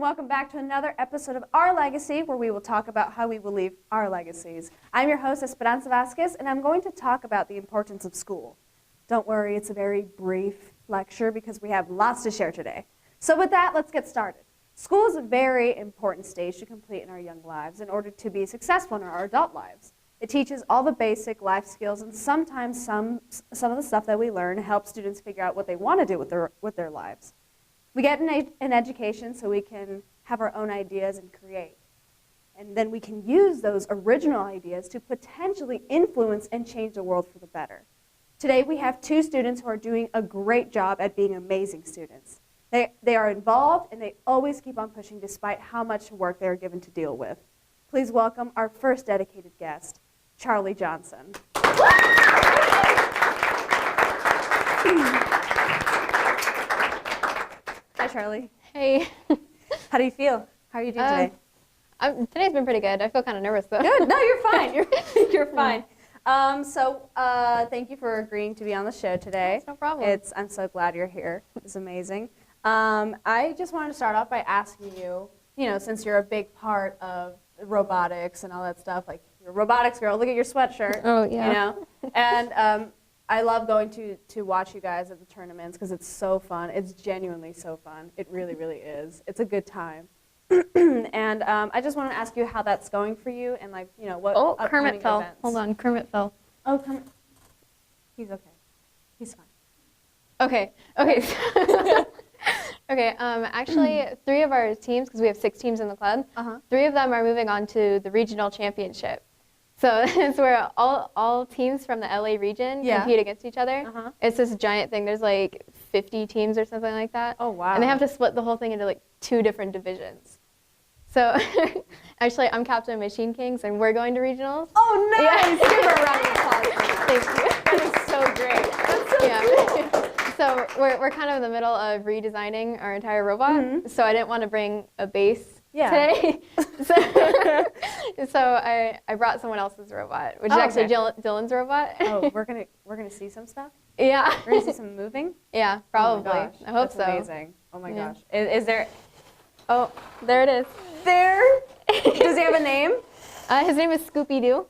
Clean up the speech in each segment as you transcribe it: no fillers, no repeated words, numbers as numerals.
welcome back to another episode of Our Legacy, where we will talk about how we will leave our legacies. I'm your host, Esperanza Vasquez, and I'm going to talk about the importance of school. Don't worry, it's a very brief lecture because we have lots to share today. So with that, let's get started. School is a very important stage to complete in our young lives in order to be successful in our adult lives. It teaches all the basic life skills, and sometimes some of the stuff that we learn helps students figure out what they want to do with their lives. We get an education so we can have our own ideas and create. And then we can use those original ideas to potentially influence and change the world for the better. Today we have two students who are doing a great job at being amazing students. They are involved and they always keep on pushing despite how much work they are given to deal with. Please welcome our first dedicated guest, Charlee Johnson. Hi, Charlee. Hey. How do you feel? How are you doing today? Today's been pretty good. I feel kind of nervous, though. Good. No, you're fine. You're fine. Thank you for agreeing to be on the show today. That's no problem. I'm so glad you're here. It's amazing. I just wanted to start off by asking you, since you're a big part of robotics and all that stuff, like you're a robotics girl, look at your sweatshirt. Oh, yeah. And I love going to watch you guys at the tournaments because it's so fun. It's genuinely so fun. It really, really is. It's a good time. And I just want to ask you how that's going for you and what upcoming Kermit fell. events. Hold on, Kermit fell. Oh, Kermit. He's okay. He's fine. Okay. Okay, actually, 3 of our teams, because we have 6 teams in the club, 3 of them are moving on to the regional championship. So it's where all teams from the LA region compete against each other. It's this giant thing. There's like 50 teams or something like that. Oh, wow. And they have to split the whole thing into like 2 different divisions. So actually, I'm captain of Machine Kings, and we're going to regionals. Oh, nice! Yeah. Give her a round of applause for that. Thank you. That is so great. That's so cool. So we're kind of in the middle of redesigning our entire robot. So I didn't want to bring a base today. So I brought someone else's robot, which is actually Dylan's robot. Oh, we're gonna see some stuff? Yeah. We're gonna see some moving? Yeah, probably. Oh my gosh, I hope that's so. Amazing. Oh my gosh. Is there? Oh, there it is. There? Does he have a name? His name is Scooby-Doo.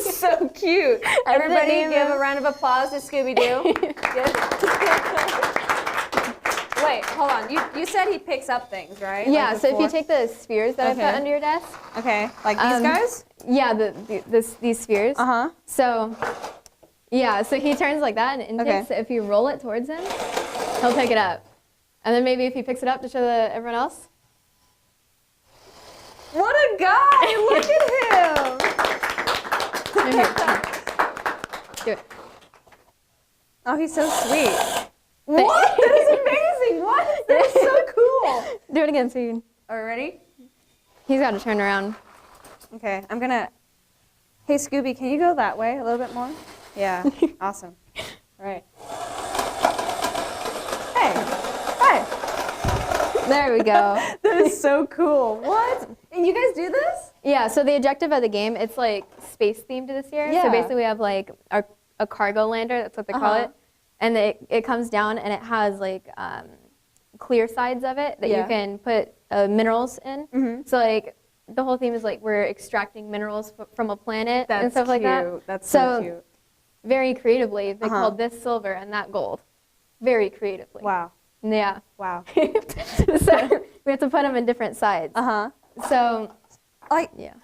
So cute. Everybody give a round of applause to Scooby-Doo. Wait, hold on. You said he picks up things, right? Yeah, so if you take the spheres that I put under your desk. Okay, like these guys? Yeah, these spheres. So, yeah, so he turns like that and intakes. So if you roll it towards him, he'll pick it up. And then maybe if he picks it up to show everyone else. What a guy! Look at him! Do it. Oh, he's so sweet. What? That is amazing! What? That is so cool! Do it again, so you. Are we ready? He's got to turn around. Okay, I'm gonna. Hey, Scooby, can you go that way a little bit more? Yeah, awesome. All right. Hey! There we go. That is so cool. What? And you guys do this? Yeah, so the objective of the game, it's like space themed this year. Yeah. So basically we have like a cargo lander, that's what they call it. And it comes down and it has like clear sides of it that you can put minerals in. So like the whole theme is like we're extracting minerals from a planet and stuff like that. That's so cute. Very creatively, they called this silver and that gold. Very creatively. Wow. Yeah. Wow. So we have to put them in different sides. So,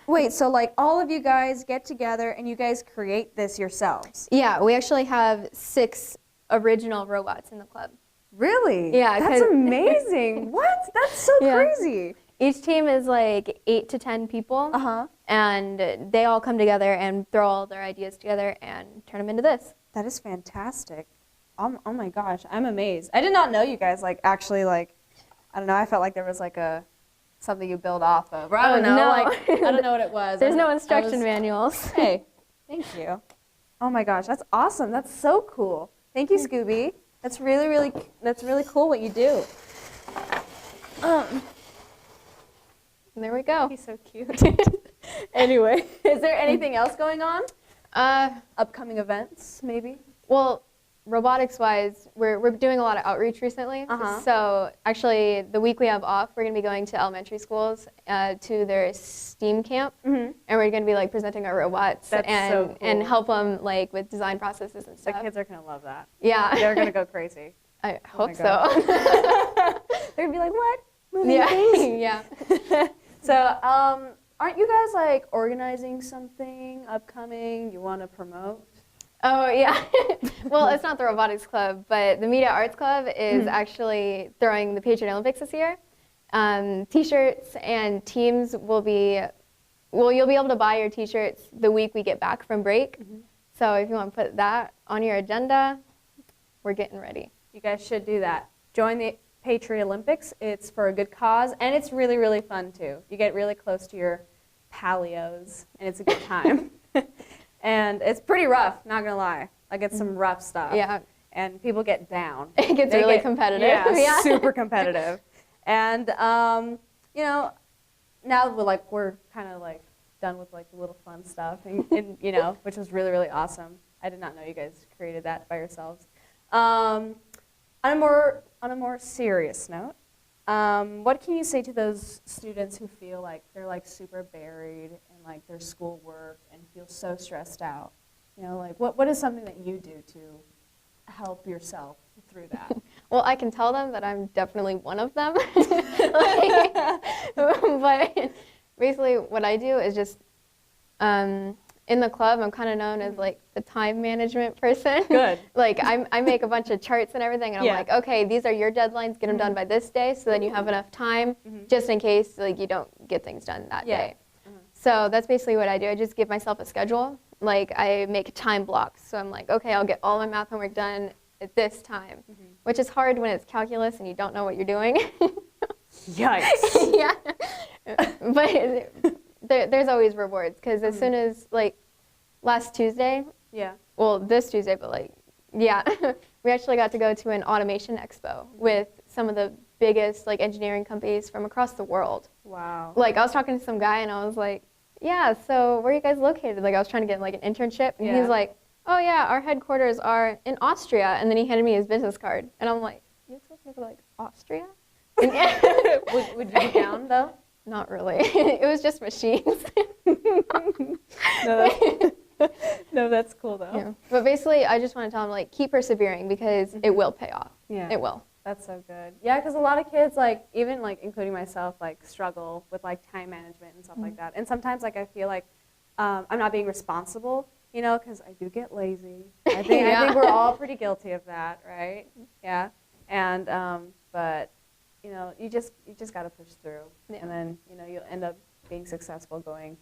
wait, so like all of you guys get together and you guys create this yourselves? Yeah, we actually have 6 original robots in the club. Really? Yeah. That's amazing. What? That's so crazy. Each team is like 8 to 10 people. And they all come together and throw all their ideas together and turn them into this. That is fantastic. Oh my gosh, I'm amazed. I did not know you guys actually I don't know, I felt like there was something you build off of. Or I don't know, no. I don't know what it was. There's no instruction manuals. Hey, thank you. Oh my gosh, that's awesome. That's so cool. Thank you, Scooby. That's really cool what you do. And there we go. He's so cute. Anyway, is there anything else going on? Upcoming events, maybe? Well, robotics-wise, we're doing a lot of outreach recently. So actually, the week we have off, we're going to be going to elementary schools to their STEAM camp, and we're going to be like presenting our robots and help them like with design processes and stuff. The kids are going to love that. Yeah, they're going to go crazy. I hope so. They're going to be like, what? Moving things? Yeah. So, aren't you guys like organizing something upcoming you want to promote? Oh, yeah. Well, it's not the Robotics Club, but the Media Arts Club is actually throwing the Patriot Olympics this year. T-shirts and teams will be, well, you'll be able to buy your T-shirts the week we get back from break. So if you want to put that on your agenda, we're getting ready. You guys should do that. Join the Patriot Olympics. It's for a good cause, and it's really, really fun, too. You get really close to your palios, and it's a good time. And it's pretty rough, not gonna lie. Like, it's some rough stuff. Yeah. And people get down. It gets really competitive. Yeah, super competitive. And, you know, now we're kind of like done with like the little fun stuff, and you know, which was really, really awesome. I did not know you guys created that by yourselves. On a more serious note, what can you say to those students who feel like they're like super buried in like their schoolwork and feel so stressed out? You know, like what is something that you do to help yourself through that? Well, I can tell them that I'm definitely one of them. But basically what I do is just in the club, I'm kind of known as like the time management person. Good. Like I make a bunch of charts and everything, and I'm like, okay, these are your deadlines. Get them done by this day, so then you have enough time, just in case like you don't get things done that day. So that's basically what I do. I just give myself a schedule. Like I make time blocks. So I'm like, okay, I'll get all my math homework done at this time, which is hard when it's calculus and you don't know what you're doing. Yikes. Yeah. But there's always rewards, because as soon as, like, last Tuesday, well, this Tuesday, but, like, we actually got to go to an automation expo with some of the biggest, like, engineering companies from across the world. Wow. Like, I was talking to some guy, and I was like, yeah, so where are you guys located? Like, I was trying to get, like, an internship, and he's like, oh, yeah, our headquarters are in Austria, and then he handed me his business card, and I'm like, you expect me to go, like, Austria? Would you be down, though? Not really. It was just machines. No, that's cool, though. Yeah. But basically, I just want to tell them, like, keep persevering, because it will pay off. Yeah. It will. That's so good. Yeah, because a lot of kids, like, even, like, including myself, like, struggle with, like, time management and stuff like that. And sometimes, like, I feel like I'm not being responsible, you know, because I do get lazy. I think we're all pretty guilty of that, right? Yeah. And, but, you know, you just got to push through. Yeah. And then, you know, you'll end up being successful doing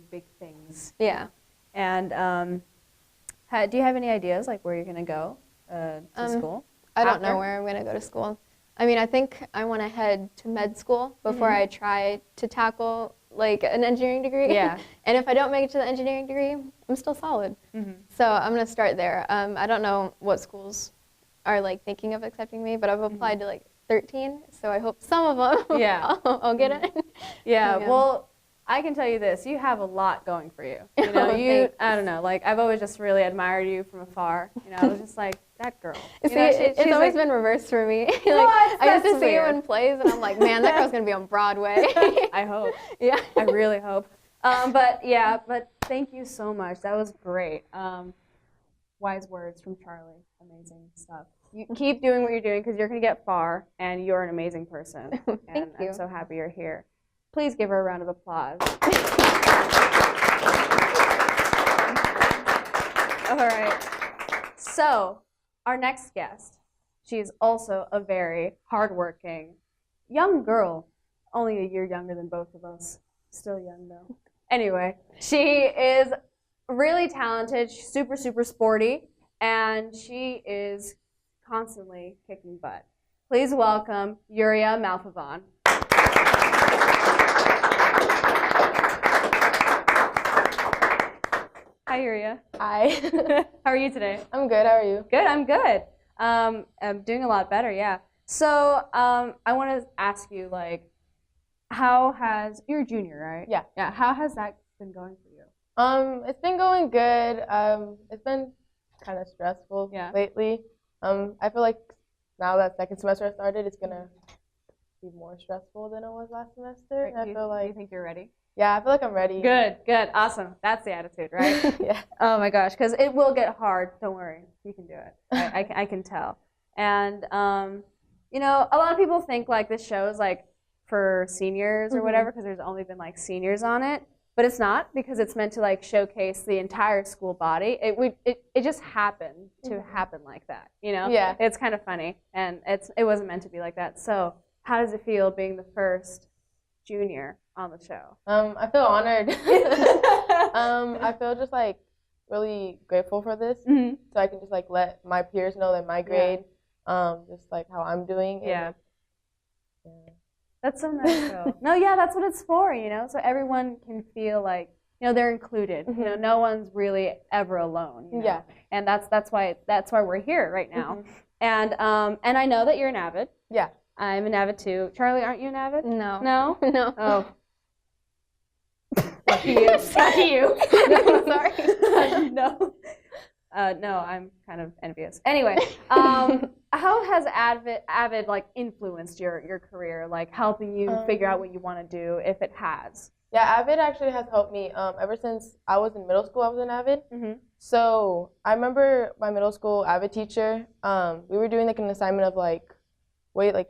big things. Yeah. And do you have any ideas, like, where you're going to go to school? I don't know where I'm going to go to school. I mean, I think I want to head to med school before I try to tackle, like, an engineering degree. Yeah. And if I don't make it to the engineering degree, I'm still solid. So I'm going to start there. I don't know what schools are, like, thinking of accepting me, but I've applied to, like, 13, so I hope some of them I'll get it. Yeah, well, I can tell you this, you have a lot going for you. You know, I don't know, like, I've always just really admired you from afar. You know, I was just like, that girl. See, it's always been reversed for me. Like, I used to see you in plays, and I'm like, man, that girl's going to be on Broadway. I hope. Yeah. I really hope. But thank you so much. That was great. Wise words from Charlie. Amazing stuff. You keep doing what you're doing, because you're going to get far, and you're an amazing person. Thank you. I'm so happy you're here. Please give her a round of applause. All right. So, our next guest, she's also a very hardworking young girl, only a year younger than both of us. Still young, though. Anyway, she is really talented, she's super, super sporty, and she is constantly kicking butt. Please welcome Yuria Malfavon. Hi, Yuria. Hi. How are you today? I'm good. How are you? Good. I'm good. I'm doing a lot better. Yeah. So I want to ask you, like, you're a junior, right? Yeah. Yeah. How has that been going for you? It's been going good. It's been kind of stressful Yeah. lately. I feel like now that second semester started, it's gonna be more stressful than it was last semester. And I feel do like you think you're ready? I feel like I'm ready. Good, awesome. That's the attitude, right? Yeah. Oh my gosh, because it will get hard. Don't worry, you can do it. I can tell. And you know, a lot of people think like this show is like for seniors or whatever because there's only been like seniors on it, but it's not because it's meant to like showcase the entire school body. It just happened to happen like that, you know? Yeah. It's kind of funny, and it wasn't meant to be like that. So how does it feel being the first junior on the show? I feel honored. I feel just like really grateful for this, so I can just like let my peers know that my grade, just like how I'm doing. Yeah. And, That's so nice, though. No, yeah, that's what it's for, you know, so everyone can feel like, you know, they're included. You know, no one's really ever alone. You know? Yeah. And that's why we're here right now. And I know that you're an avid. Yeah. I'm an avid too. Charlie, aren't you an avid? No. No? No. Oh. Lucky you. Lucky you. No, sorry. No. No, I'm kind of envious. Anyway, how has Avid like influenced your career, like helping you figure out what you want to do, if it has? Yeah, Avid actually has helped me. Ever since I was in middle school, I was in Avid. So I remember my middle school Avid teacher. We were doing like an assignment of like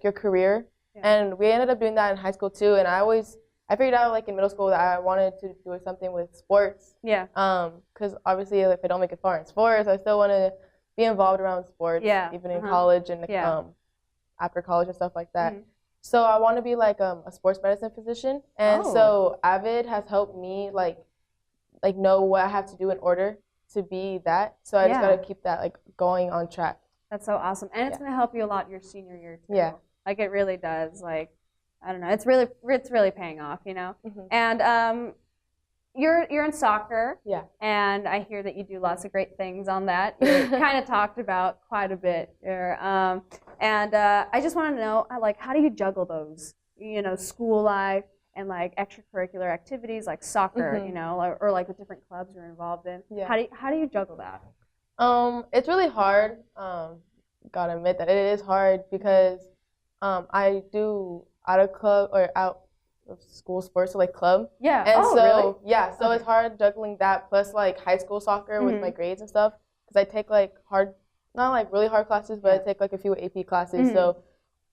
your career, and we ended up doing that in high school too. And I figured out like in middle school that I wanted to do something with sports. Yeah. Because obviously if I don't make it far in sports, I still want to be involved around sports. Yeah. Even in college and after college and stuff like that. So I want to be like a sports medicine physician, and so Avid has helped me like know what I have to do in order to be that. So I just gotta keep that like going on track. That's so awesome, and it's gonna help you a lot your senior year too. Yeah. Like it really does. Like I don't know, it's really paying off, you know. And you're in soccer. Yeah. And I hear that you do lots of great things on that. You kind of talked about quite a bit here. And I just want to know, like, how do you juggle those? You know, school life and like extracurricular activities like soccer, you know, or like the different clubs you're involved in. Yeah. How do you juggle that? It's really hard. Gotta admit that it is hard because I do out of school sports, so like club. Yeah. And Really? Yeah, so it's hard juggling that plus like high school soccer with my grades and stuff because I take like not like really hard classes, but I take like a few AP classes. So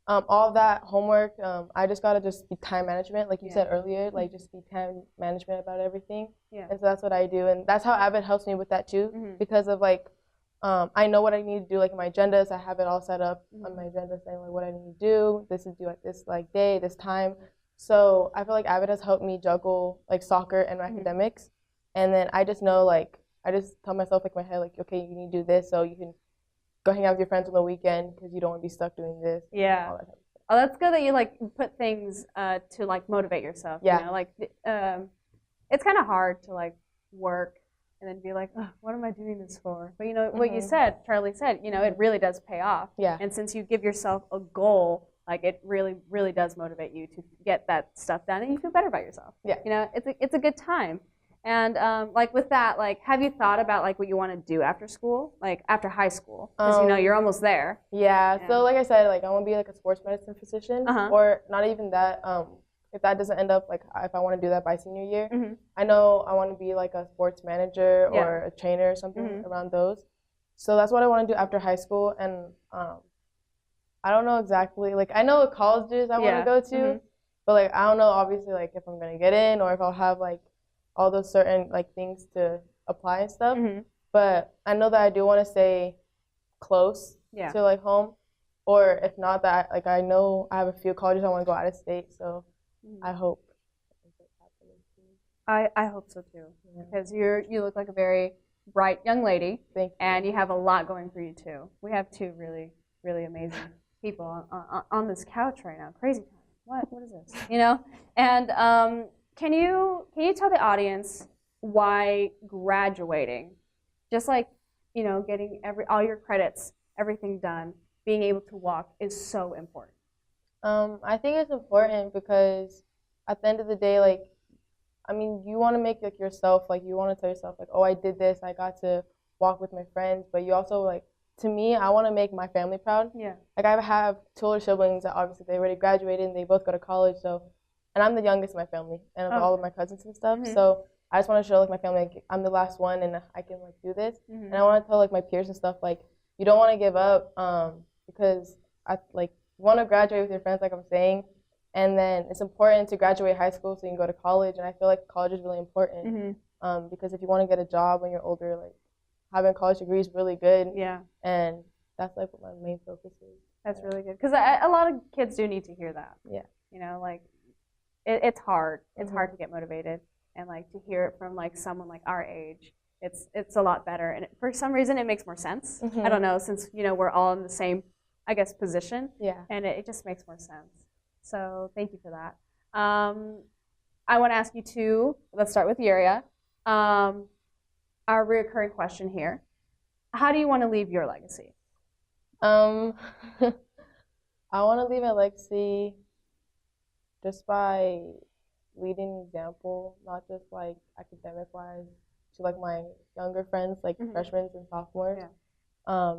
all of that homework, I just gotta just be time management, like you said earlier, like just be time management about everything. Yeah. And so that's what I do, and that's how Avid helps me with that too, because of like I know what I need to do, like in my agendas. I have it all set up on my agenda, saying like what I need to do. This is due at this like day, this time. So I feel like Avid has helped me juggle like soccer and academics, and then I just know like I just tell myself like in my head like, okay, you need to do this so you can go hang out with your friends on the weekend because you don't want to be stuck doing this. Yeah. All that type of stuff. Oh, that's good that you like put things to like motivate yourself. Yeah. You know, like it's kind of hard to like work and then be like, oh, what am I doing this for? But you know what you said, Charlie said, you know, it really does pay off. Yeah. And since you give yourself a goal, like it really, really does motivate you to get that stuff done, and you feel better about yourself. Yeah. You know, it's a good time. And like with that, like, have you thought about like what you want to do after school, like after high school? Because you know you're almost there. Yeah. So like I said, like I want to be like a sports medicine physician, or not even that. If that doesn't end up like if I want to do that by senior year, I know I want to be like a sports manager or a trainer or something around those. So that's what I want to do after high school, and I don't know exactly. Like I know what colleges I want to go to, but like I don't know obviously like if I'm gonna get in or if I'll have like all those certain like things to apply and stuff. But I know that I do want to stay close to like home, or if not that, like I know I have a few colleges I want to go out of state. So I hope. I hope so too, because you look like a very bright young lady, and you have a lot going for you too. We have two really, really amazing people on this couch right now. Crazy time. What is this? You know? And can you tell the audience why graduating, just like, you know, getting all your credits, everything done, being able to walk is so important? I think it's important because at the end of the day, like, I mean, you want to make like yourself, like you want to tell yourself like, oh, I did this, I got to walk with my friends, but you also like, to me, I want to make my family proud. Yeah. Like I have 2 older siblings that obviously they already graduated and they both go to college. So, and I'm the youngest in my family and of all of my cousins and stuff. So I just want to show like my family like, I'm the last one and I can like do this. And I want to tell like my peers and stuff like you don't want to give up because I like you want to graduate with your friends like I'm saying, and then it's important to graduate high school so you can go to college. And I feel like college is really important because if you want to get a job when you're older, like having a college degree is really good. Yeah. And that's like what my main focus is. That's really good because a lot of kids do need to hear that. Yeah. You know, like it's hard. It's hard to get motivated, and like to hear it from like someone like our age, it's a lot better. And for some reason, it makes more sense. I don't know, since you know we're all in the same, I guess, position. Yeah. And it just makes more sense. So thank you for that. I want to ask you two. Let's start with Yuria. Our reoccurring question here: how do you want to leave your legacy? I want to leave a legacy just by leading an example, not just like academic wise, to like my younger friends, like freshmen and sophomores. Yeah.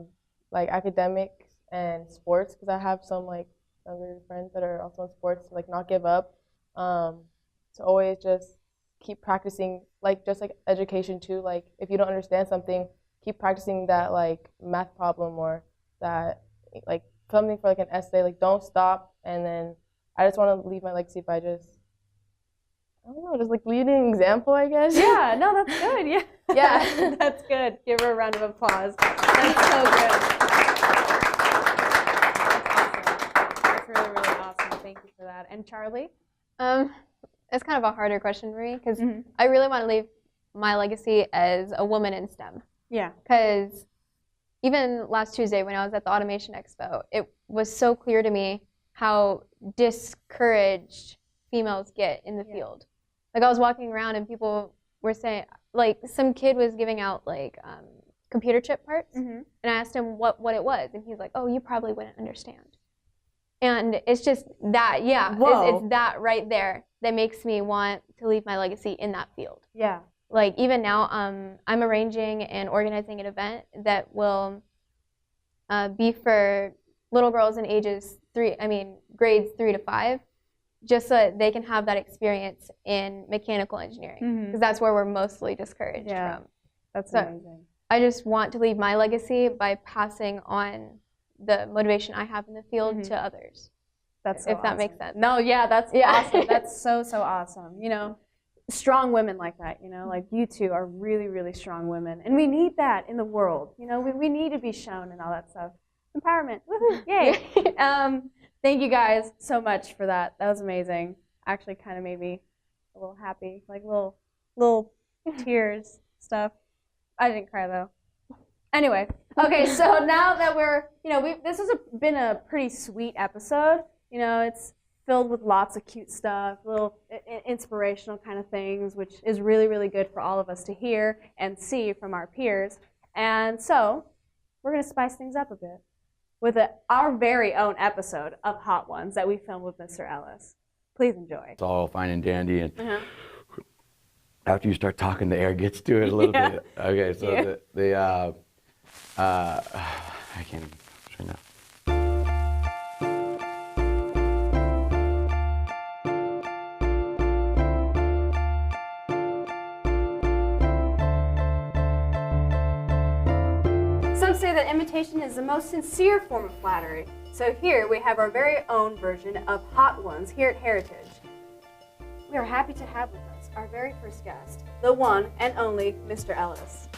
Like academics and sports, because I have some like younger friends that are also in sports, to like not give up. To always just keep practicing, like just like education too. Like if you don't understand something, keep practicing that like math problem or that like something for like an essay. Like don't stop. And then I just want to leave my legacy by just, I don't know, just like leading an example, I guess. Yeah, no, that's good. Yeah. Yeah, that's good. Give her a round of applause. That's so good. That's really, really awesome. Thank you for that. And Charlie? It's kind of a harder question for me because I really want to leave my legacy as a woman in STEM. Yeah. Because even last Tuesday when I was at the Automation Expo, it was so clear to me how discouraged females get in the field. Like I was walking around and people were saying, like some kid was giving out like computer chip parts, and I asked him what it was, and he's like, "Oh, you probably wouldn't understand." And it's just that, it's that right there that makes me want to leave my legacy in that field. Yeah. Like even now, I'm arranging and organizing an event that will be for little girls in grades 3 to 5, just so that they can have that experience in mechanical engineering, because that's where we're mostly discouraged from. That's amazing. I just want to leave my legacy by passing on the motivation I have in the field to others. That's so if that awesome. makes sense. No, yeah, that's awesome. That's so awesome. You know, strong women like that, you know, like you two are really, really strong women. And we need that in the world. You know, we need to be shown and all that stuff. Empowerment. Woohoo. Yay. Thank you guys so much for that. That was amazing. Actually kind of made me a little happy, like little tears stuff. I didn't cry though. Anyway, okay, so now that we're, you know, this has been a pretty sweet episode. You know, it's filled with lots of cute stuff, little inspirational kind of things, which is really, really good for all of us to hear and see from our peers. And so we're going to spice things up a bit with our very own episode of Hot Ones that we filmed with Mr. Ellis. Please enjoy. It's all fine and dandy, and after you start talking, the air gets to it a little bit. Okay, so I can't even right now. Some say that imitation is the most sincere form of flattery. So here we have our very own version of Hot Ones here at Heritage. We are happy to have with us our very first guest, the one and only Mr. Ellis.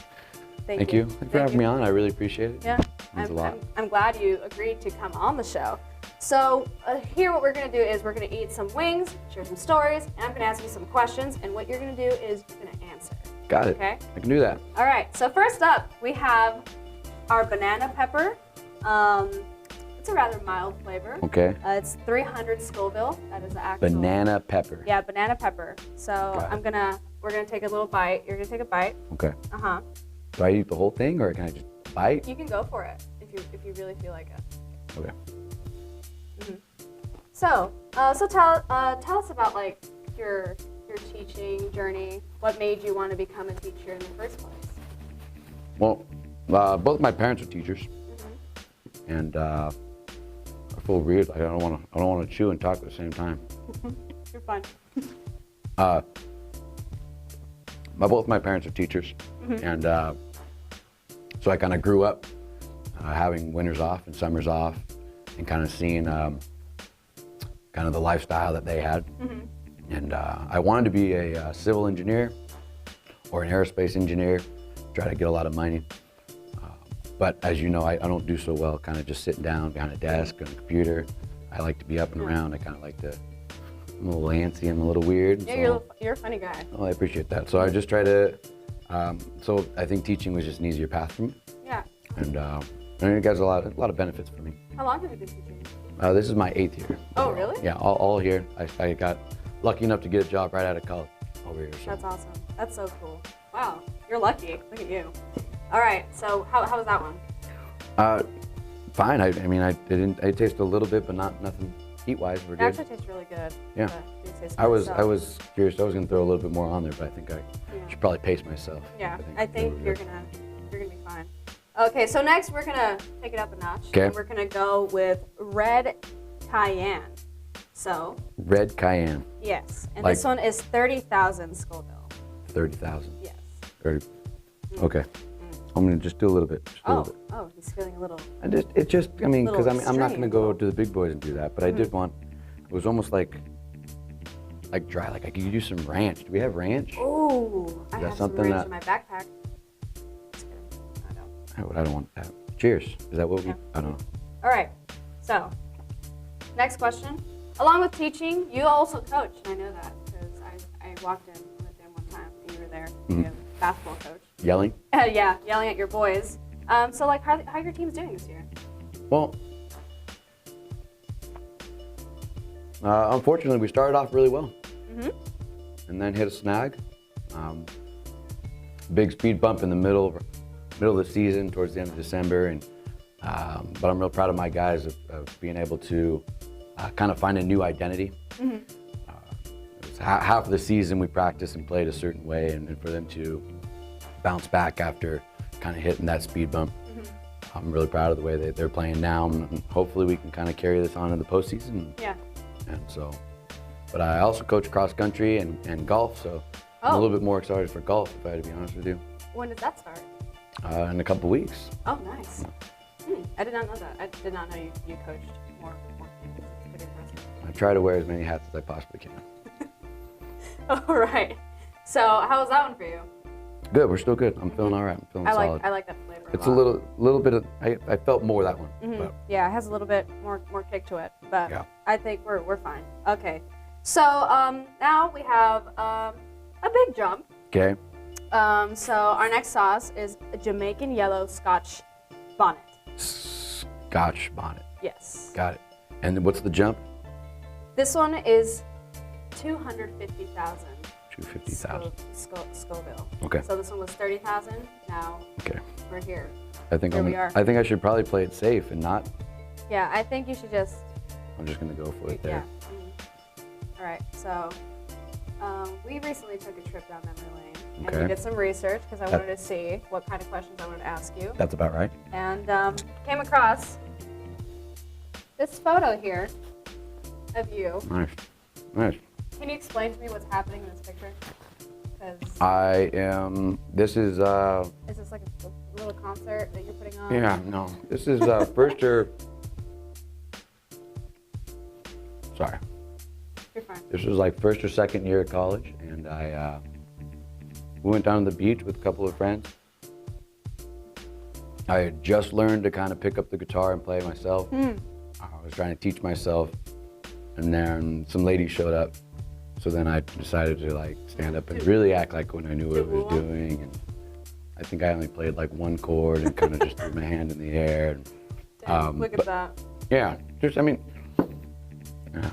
Thank you. Thanks for having me on. I really appreciate it. Yeah, I'm glad you agreed to come on the show. So here what we're going to do is we're going to eat some wings, share some stories, and I'm going to ask you some questions, and what you're going to do is you're going to answer. Got it. Okay? I can do that. All right, so first up, we have our banana pepper. It's a rather mild flavor. Okay. It's 300 Scoville. That is the actual. Banana pepper. Yeah, banana pepper. So we're gonna take a little bite. You're gonna take a bite. Okay. Uh-huh. Do I eat the whole thing, or can I just bite? You can go for it if you really feel like it. Okay. So tell us about like your teaching journey. What made you want to become a teacher in the first place? Well, Both my parents are teachers, and I feel weird. I don't want to chew and talk at the same time. You're fine. Both my parents are teachers, and so I kind of grew up having winters off and summers off, and kind of seeing kind of the lifestyle that they had. And I wanted to be a civil engineer or an aerospace engineer, try to get a lot of money. But as you know, I don't do so well kind of just sitting down behind a desk on a computer. I like to be up and around. I kind of like to, I'm a little antsy, I'm a little weird. Yeah, you're a funny guy. Oh, I appreciate that. So I just try to, so I think teaching was just an easier path for me. Yeah. And it has a lot of benefits for me. How long have you been teaching? This is my 8th year. Oh, really? Yeah, all here. I got lucky enough to get a job right out of college over here. So. That's awesome. That's so cool. Wow, you're lucky. Look at you. All right, so how was that one? Fine. I mean, it tasted a little bit, but nothing heat-wise. We're It good. actually tastes really good. Yeah. I was curious. I was gonna throw a little bit more on there, but I think I should probably pace myself. Yeah, I think you're gonna be fine. Okay, so next we're gonna take it up a notch. Okay. And we're gonna go with red cayenne. So. Red cayenne. Yes, and Like- this one is 30,000 Scoville. 30,000. Yes. 30. Okay. I'm gonna just do a little bit. Just a little bit. Oh, he's feeling a little. I mean, because Little I'm not gonna go extreme. to the big boys and do that, but I did want. It was almost like dry. Like I could use some ranch. Do we have ranch? Ooh, I that have some something ranch that- in my backpack. Just kidding. I don't. I don't want that. Cheers. Is that what we? Yeah. I don't know. All right, so next question. Along with teaching, you also coach. I know that because I walked in the gym one time and you were there. You're a basketball coach. Yelling. Yeah, yelling at your boys. So like, how are your teams doing this year? Well, unfortunately, we started off really well, and then hit a snag. Big speed bump in the middle of the season, towards the end of December, and but I'm real proud of my guys of being able to kind of find a new identity. It was half of the season we practiced and played a certain way, and for them to bounce back after kind of hitting that speed bump. I'm really proud of the way they're playing now, and hopefully we can kind of carry this on in the postseason. Yeah. And so, but I also coach cross country and golf, so I'm a little bit more excited for golf, if I had to be honest with you. When does that start? In a couple weeks. Oh, nice. I did not know that. I did not know you coached more teams. It's pretty impressive. I try to wear as many hats as I possibly can. All right. So how was that one for you? Good, we're still good. I'm feeling all right. I'm feeling solid. I like that flavor. It's a a lot. little bit of, I felt more that one. But Yeah, it has a little bit more kick to it, but Yeah. I think we're fine. Okay. So now we have a big jump. okay, So our next sauce is a Jamaican yellow Scotch bonnet. Scotch bonnet. Yes. Got it. And what's the jump? This one is 250,000. 250,000. Scoville. Okay. So this one was 30,000. Now Okay. we're here. I think Here we are. I think I should probably play it safe and not. Yeah, I think you should just. I'm just gonna go for it Yeah. there. All right. So we recently took a trip down memory lane, and Okay. we did some research because I wanted to see what kind of questions I wanted to ask you, That's about right. and came across this photo here of you. Nice. Nice. Can you explain to me what's happening in this picture? Because I am. This is. is this like a little concert that you're putting on? Yeah. No. This is first year. Sorry. You're fine. This was like first or second year of college, and we went down to the beach with a couple of friends. I had just learned to kind of pick up the guitar and play myself. I was trying to teach myself, and then some ladies showed up. So then I decided to like stand up and really act like when I knew what I was doing. And I think I only played like one chord and kind of just threw my hand in the air. And, Dang, look at but- that. yeah, just yeah,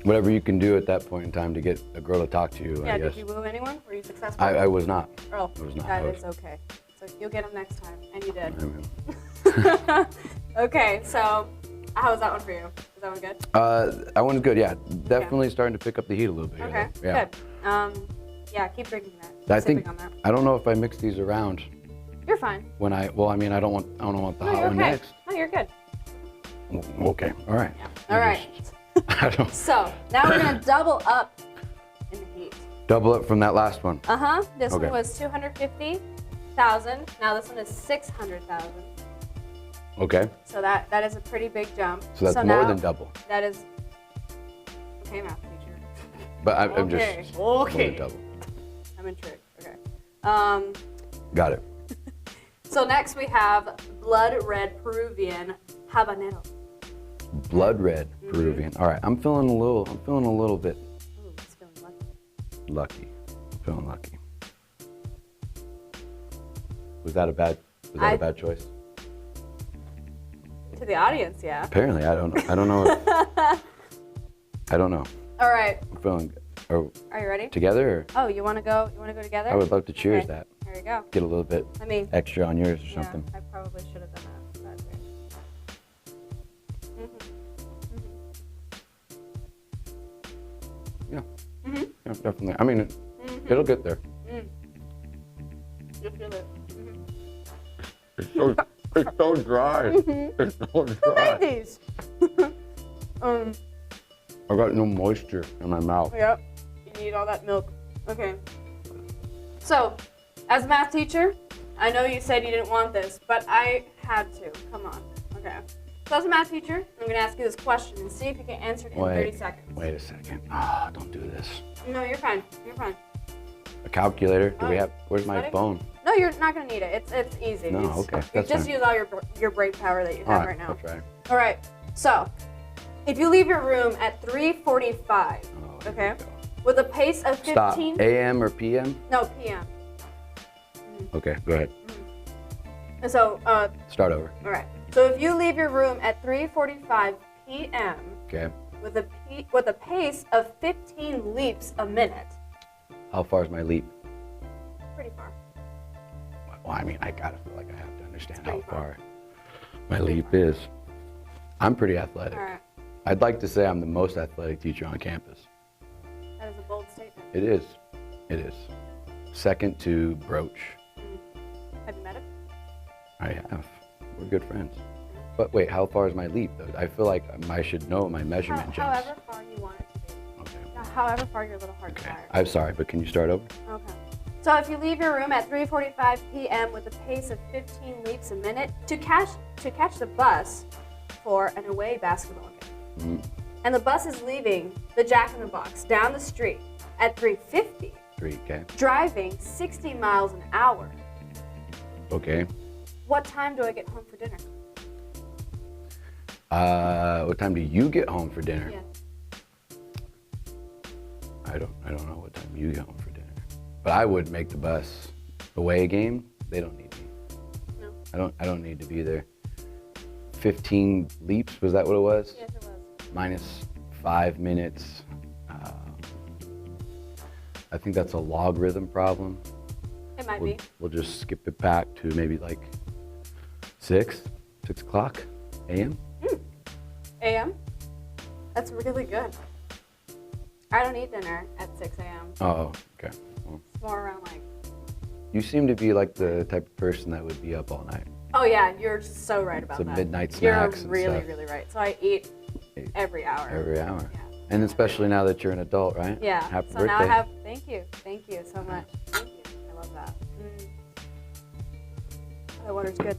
whatever you can do at that point in time to get a girl to talk to you. Yeah, I did guess you woo anyone? Were you successful? I was not. Oh, I was not. that I was- is okay. So you'll get them next time, and you did. I mean, Okay, so how was that one for you? Is that one good? that one's good. Yeah, definitely starting to pick up the heat a little bit. here, Okay, though. Yeah. good. Yeah, keep drinking that. I Keep sipping think on that. I don't know if I mix these around You're fine. When I don't want the No, hot you're one okay. next. No, you're good. Okay, all right. All right. I don't So now we're gonna double up in the heat. double it from that last one. This Okay. one was 250,000. Now this one is 600,000. Okay, So that is a pretty big jump. so that's more now than double. That is. Okay, math teacher. But I'm Okay. just more Okay. than double. I'm intrigued. Okay. Got it. So next we have blood red Peruvian habanero. Blood red Peruvian. All right, I'm feeling a little bit Ooh, it's feeling lucky. lucky. I'm feeling lucky. Was that a bad choice? To the audience, yeah. Apparently, I don't know. I don't know. I don't know. All right. I'm feeling good. Are Are you ready? together? Or Oh, you want to go? You want to go together? I would love to cheers Okay. that. There you go. Get a little bit I mean, extra on yours or yeah, something. I probably should have done that. Yeah. Mhm. Yeah, definitely. I mean, it'll get there. You feel it. It's so dry. It's so Who made dry. these? I got no moisture in my mouth. Yep. You need all that milk. Okay. So, as a math teacher, I know you said you didn't want this, but I had to. Come on. Okay. So as a math teacher, I'm going to ask you this question and see if you can answer it in 30 seconds. Wait a second. Oh, don't do this. No, you're fine. You're fine. A calculator? Do we Oh, have? Where's my buddy? phone? No, you're not going to need it. It's easy. No, It's- okay, You that's just fine. use all your brain power that you All have right now. I'll try. All right. So, if you leave your room at 3:45, Oh, here okay, we go. with a pace of 15. Stop. AM or PM? No, PM. Okay, go ahead. And so, Start over. all right. So if you leave your room at 3:45 p.m. Okay. with a pace of 15 leaps a minute, How far is my leap? pretty far. Well, I mean, I gotta feel like I have to understand how pretty far. far my leap is. I'm pretty athletic. All right. I'd like to say I'm the most athletic teacher on campus. That is a bold statement. It is. It is. Second to Broach. Have you met him? I have. We're good friends. But wait, how far is my leap though? I feel like I should know my measurement jumps. However far you want it to be. Okay. However far your little heart Okay. desires. I'm sorry, but can you start over? Okay. So if you leave your room at 3:45 p.m. with a pace of 15 leaps a minute to catch the bus for an away basketball game, and the bus is leaving the Jack in the Box down the street at 3:50, 3, okay. driving 60 miles an hour, Okay. what time do I get home for dinner? What time do you get home for dinner? Yeah. I don't know what time you get home for dinner. But I would make the bus away game. They don't need me. No. I don't need to be there. 15 leaps, was that what it was? Yes, it was. Minus 5 minutes. I think that's a logarithm problem. It might We'll, be. we'll just skip it back to maybe like 6 o'clock a.m. A.m. That's really good. I don't eat dinner at 6 a.m. Oh, okay. Well, It's more around like. you seem to be like the type of person that would be up all night. Oh yeah, you're so right about Some that. midnight snacks You're and really, stuff. really right. So I eat Eat every hour. Every hour. Yeah. And especially now that you're an adult, right? Yeah. Happy so birthday. now I have. Thank you so much. Thank you. I love that. That water's good.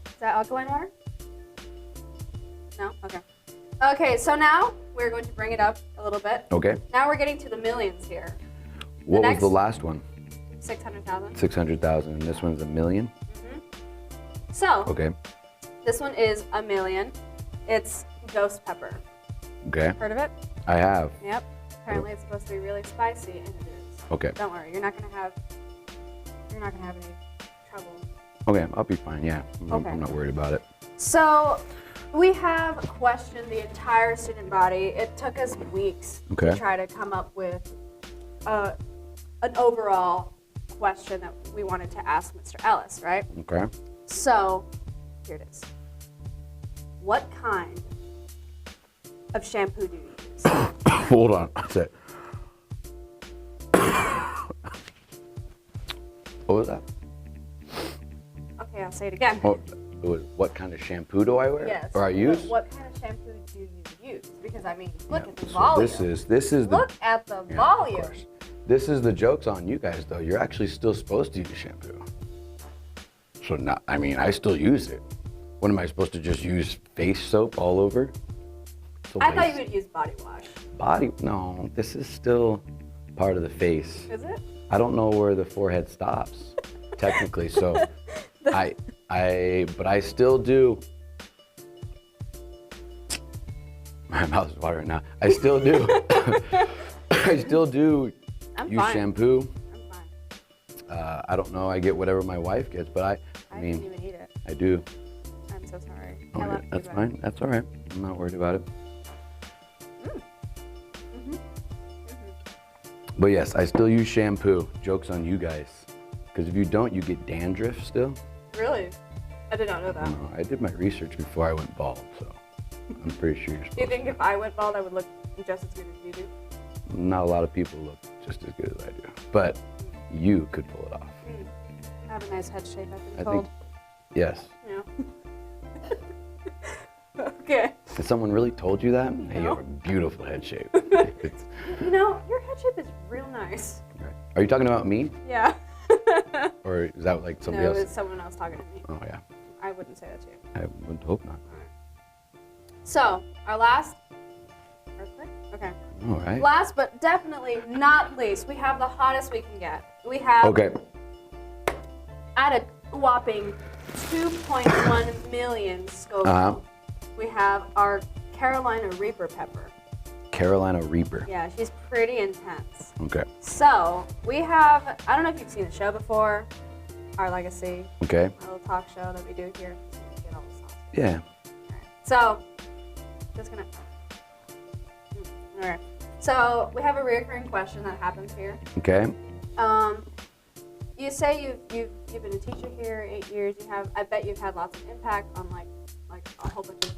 Is that alkaline water? No. Okay. Okay. So now we're going to bring it up a little bit. Okay. Now we're getting to the millions here. What was next- the last one? 600,000. 600,000, and this one's $1 million? So Okay. this one is $1 million. It's ghost pepper. Okay. Heard of it? I have. Yep. Apparently it's supposed to be really spicy, and it is. Okay. Don't worry, you're not gonna have any trouble. Okay, I'll be fine, yeah. Okay. I'm not worried about it. So we have questioned the entire student body. It took us weeks Okay. to try to come up with an overall question that we wanted to ask Mr. Ellis, right? Okay. So here it is. What kind of shampoo do you use? Hold on. That's it. What was that? say it again. Well, what kind of shampoo do I wear? Yes. Or I use? What kind of shampoo do you use? Because I mean, look Yeah, at the so volume. This is Look at the yeah, volume. Of course. This is the joke's on you guys though. You're actually still supposed to use shampoo. So not, I mean, I still use it. What am I supposed to just use face soap all over? I thought you would use body wash. No, this is still part of the face. Is it? I don't know where the forehead stops, technically. So, but I still do. My mouth is watering now. I still do. I still do I'm use fine. shampoo. I'm fine. I don't know. I get whatever my wife gets, but I didn't mean, even eat it. I do. I'm so sorry. Oh, I yeah, left you, that's but- fine. That's all right. I'm not worried about it. But yes, I still use shampoo. Joke's on you guys. Because if you don't, you get dandruff still. Really? I did not know that. No, I did my research before I went bald, so I'm pretty sure you're supposed Do you think if I went bald, I would look just as good as you do? to. Not a lot of people look just as good as I do. But you could pull it off. I have a nice head shape, I've been I told. think, yes. Yeah. Okay. Has someone really told you that? Hey, you have a beautiful head shape. It's- You know, your head shape is real nice. Are you talking about me? Yeah. Or is that like somebody No, else? it's someone else talking to me. Oh, yeah. I wouldn't say that to you. I would hope not. So, our last earthquake? Okay. All right. Last but definitely not least, we have the hottest we can get. We have Okay. at a whopping 2.1 million Scoville. Uh-huh. We have our Carolina Reaper pepper. Carolina Reaper. Yeah, she's pretty intense. Okay. So, we have, I don't know if you've seen the show before, Our Legacy, Okay. a little talk show that we do here. Get all the sauce. Yeah. So, just gonna. All right. So we have a recurring question that happens here. Okay. You say you've been a teacher here 8 years. You have. I bet you've had lots of impact on like a whole bunch of.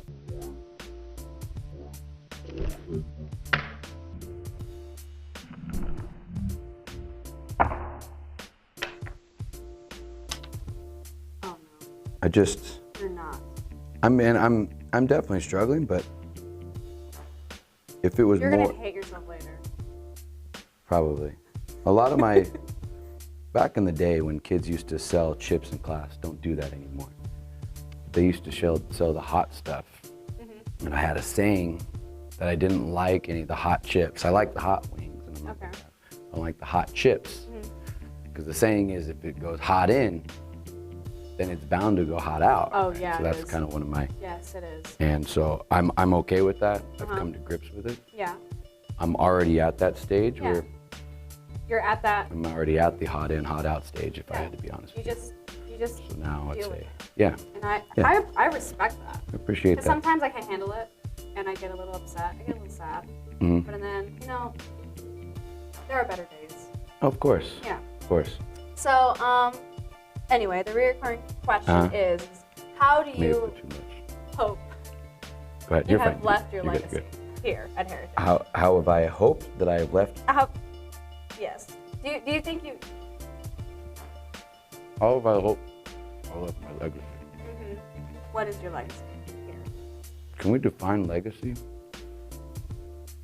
Oh no, you're not. I'm definitely struggling, but if it was You're more, gonna hate yourself later. probably. A lot of my, back in the day when kids used to sell chips in class, don't do that anymore. They used to sell the hot stuff. Mm-hmm. And I had a saying that I didn't like any of the hot chips. I like the hot wings, and I'm not Okay. like that. I don't like the hot chips. Mm-hmm. Because the saying is if it goes hot in, then it's bound to go hot out. Oh, yeah, So it that's is. kind of one of my, Yes, it is. and so I'm okay with that. I've Uh-huh. come to grips with it. Yeah, I'm already at that stage Yeah. where you're at that. I'm already at the hot in, hot out stage, if I Yeah. had to be honest. You just. So now I'd deal with say, it. yeah, And I Yeah. respect that. I appreciate Because that. sometimes I can't handle it, and I get a little upset. I get a little sad. Mhm. But then, there are better days. Of course, Yeah. of course. So, anyway, the recurring question Uh-huh. is, how do Maybe you put too much. hope Go ahead, you you're have fine. left your You're good, legacy here at Heritage? How have I hoped that I have left? Yes. Do you think you? How have I hoped I left my legacy? What is your legacy here? Can we define legacy?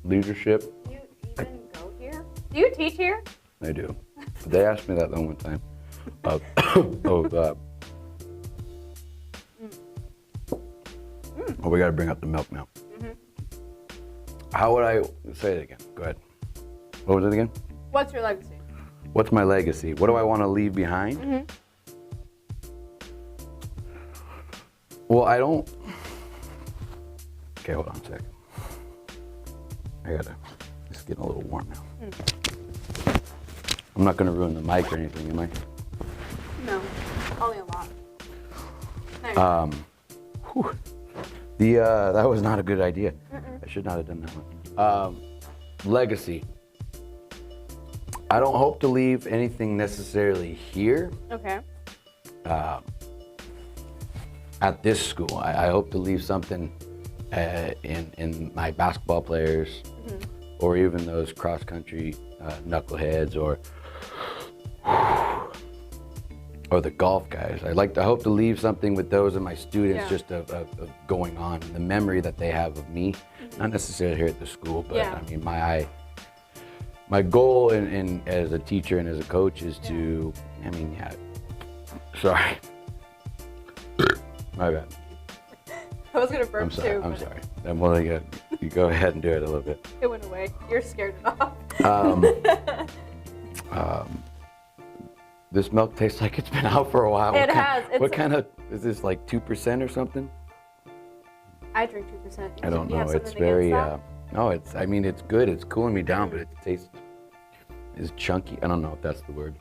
Leadership? Do you even go here? Do you teach here? I do. They asked me that one time. Oh, we got to bring up the milk now. How would I say it again? Go ahead. What was it again? What's your legacy? What's my legacy? What do I want to leave behind? Well, I don't. Okay, hold on a second. It's getting a little warm now. I'm not going to ruin the mic or anything, am I? No, only a lot. No, That was not a good idea. I should not have done that one. Legacy. I don't hope to leave anything necessarily here okay. at this school. I hope to leave something in my basketball players or even those cross-country knuckleheads or or the golf guys. I hope to leave something with those and my students, just of going on, the memory that they have of me, not necessarily here at the school, but I mean, my goal in as a teacher and as a coach is to, sorry, my bad. I was gonna burp I'm sorry. too. I'm sorry. I'm willing to you go ahead and do it a little bit. It went away. You're scared it off. This milk tastes like it's been out for a while. It has. What kind of is this, like 2% or something? I drink 2%. I don't You have know. It's something very. against No, it's. I mean, it's good. It's cooling me down, but it tastes is chunky. I don't know if that's the word.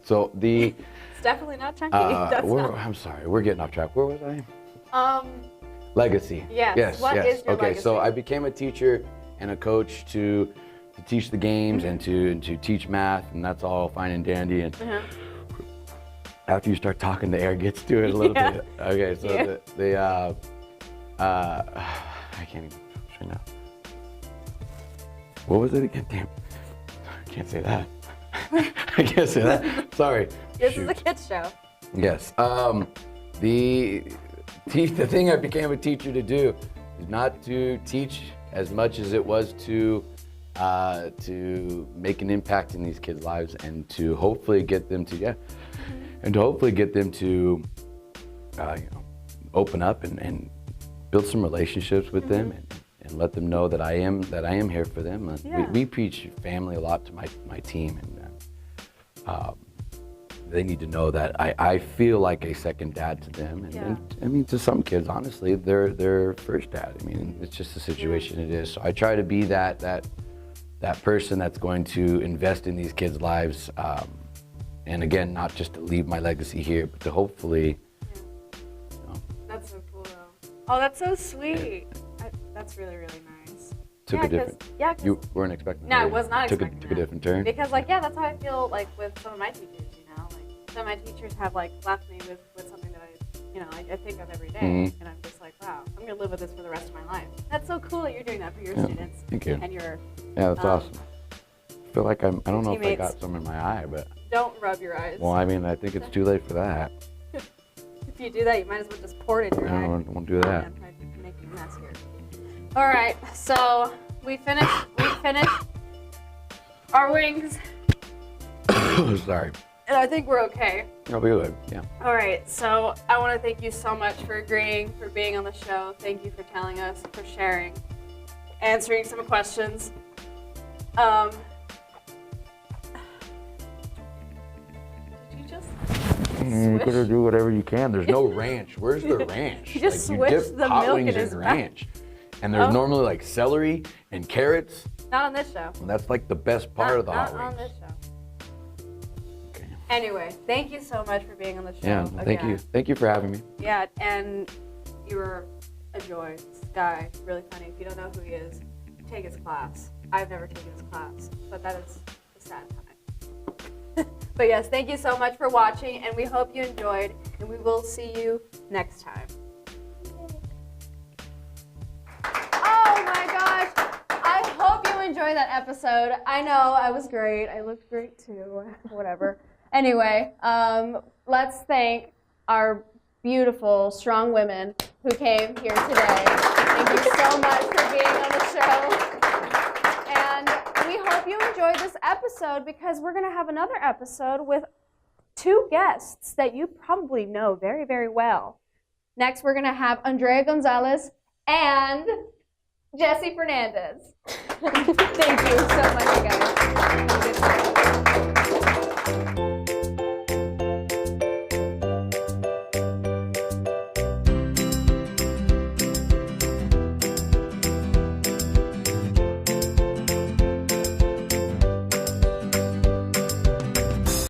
So the. It's definitely not chunky. That's not. I'm sorry. We're getting off track. Where was I? Legacy. Yes. Yes. What yes. is your okay. legacy? So I became a teacher and a coach to teach the games and to teach math, and that's all fine and dandy. And after you start talking, the air gets to it a little bit. Okay. So I can't even right now. What was it again? Damn. I can't say that. I can't say that. Sorry. This is a kids show. Yes. The thing I became a teacher to do is not to teach as much as it was to make an impact in these kids' lives and to hopefully get them to open up and build some relationships with them and let them know that I am here for them. We preach family a lot to my team, and they need to know that I feel like a second dad to them. And I mean, to some kids, honestly, they're their first dad. I mean, it's just the situation it is. So I try to be that person that's going to invest in these kids' lives. And again, not just to leave my legacy here, but to hopefully. That's so cool, though. Oh, that's so sweet. That's really, really nice. Took a different. You weren't expecting. No, I was not expecting. Took a different turn. Because that's how I feel with some of my teachers. Some of my teachers have left me with something that I think of every day, and I'm just like, wow, I'm gonna live with this for the rest of my life. That's so cool that you're doing that for your students. Thank you. And your that's awesome. I feel like I don't know if I teammates. got some in my eye, but. Don't rub your eyes. Well, I mean, I think it's too late for that. If you do that, you might as well just pour it in your eye. I won't do that. I'm trying to make a mess here. All right, so we finished our wings. Sorry. And I think we're okay. I'll be good, yeah. All right, so I want to thank you so much for agreeing, for being on the show. Thank you for telling us, for sharing, answering some questions. Did you just You gotta do whatever you can. There's no ranch. Where's the ranch? You just you swished dip the hot milk wings in his in mouth. ranch. And there's normally celery and carrots. Not on this show. And that's the best part of the hot Not on wings. this show. Anyway, thank you so much for being on the show. Yeah, thank you. Thank you for having me. Yeah, and you were a joy. This guy, really funny. If you don't know who he is, take his class. I've never taken his class, but that is a sad time. But yes, thank you so much for watching, and we hope you enjoyed, and we will see you next time. Oh my gosh! I hope you enjoyed that episode. I know, I was great. I looked great too. Whatever. Anyway, let's thank our beautiful, strong women who came here today. Thank you so much for being on the show. And we hope you enjoyed this episode because we're going to have another episode with two guests that you probably know very, very well. Next, we're going to have Andrea Gonzalez and Jesse Fernandez. Thank you so much, guys.